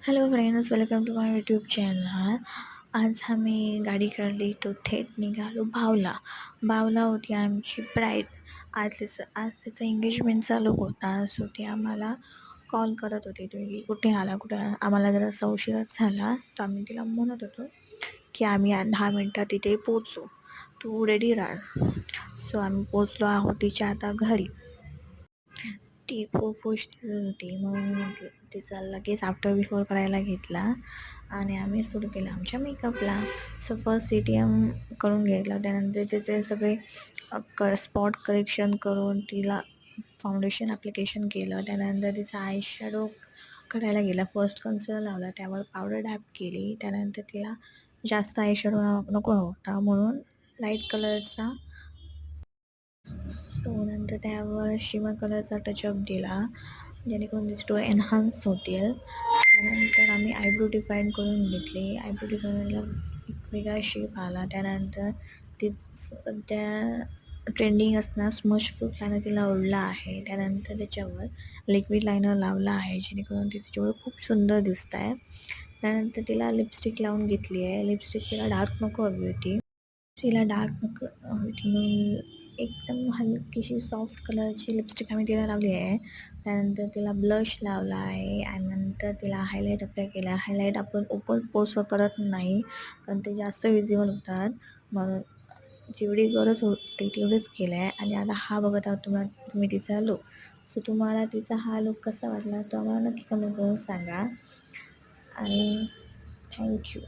Hello friends, welcome to my YouTube channel. आज आम्ही गाडी काढली तो थेट निघालो बावला होती आमची ब्राईड. आज तिचं एंगेजमेंट चालू होता. सो ती आम्हाला कॉल करत होती, तुम्ही कुठे आला. आम्हाला जरा उशीरच झाला, तर आम्ही तिला म्हणत होतो की आम्ही 10 मिनटात तिथे पोचू, तू रेडी राहा. सो आम्ही पोचलो आहोत तिच्या आता घरी. ती खूप खुश दिसत होती, म्हणून तिचा लगेच आफ्टर बिफोर करायला घेतला आणि आम्ही सुरू केलं आमच्या मेकअपला. सो फर्स्ट CTM करून घेतला, त्यानंतर तिचे सगळे स्पॉट करेक्शन करून तिला फाउंडेशन ॲप्लिकेशन केलं. त्यानंतर तिचा आय शॅडो करायला गेला. फर्स्ट कन्सिलर लावला, त्यावर पावडर डॅप केली. त्यानंतर तिला जास्त आय शॅडो नको होता, म्हणून लाईट कलरचा. सो नंतर त्यावर शिमर कलरचा टचअप दिला, जेणेकरून तिचे डोळे एनहान्स होतील. त्यानंतर आम्ही आयब्रो डिफाईन करून घेतली. आयब्रो डिफाईनला एक वेगळा शेप आला. त्यानंतर ती सध्या ट्रेंडिंग असणार स्मश प्रूफ लायनर तिला उडला आहे. त्यानंतर त्याच्यावर लिक्विड लायनर लावला आहे, जेणेकरून तिचे डोळे खूप सुंदर दिसत आहे. त्यानंतर तिला लिपस्टिक लावून घेतली आहे. लिपस्टिक तिला डार्क नको हवी होती. म्हणून एकदम हलकीशी सॉफ्ट कलरची लिपस्टिक आम्ही तिला लावली आहे. त्यानंतर तिला ब्लश लावला आहे आणि नंतर तिला हायलाईट अप्लाय केला. हायलाईट आपण ओपन पोर्सवर करत नाही, कारण ते जास्त विजिबल होतात, म्हणून जेवढी गरज होती तेवढंच केलं आहे. आणि आता हा बघत आहोत तुम्ही तिचा लुक. सो तुम्हाला तिचा हा लुक कसा वाटला तो आम्हाला नक्की कमेंट करून सांगा. आणि थँक्यू.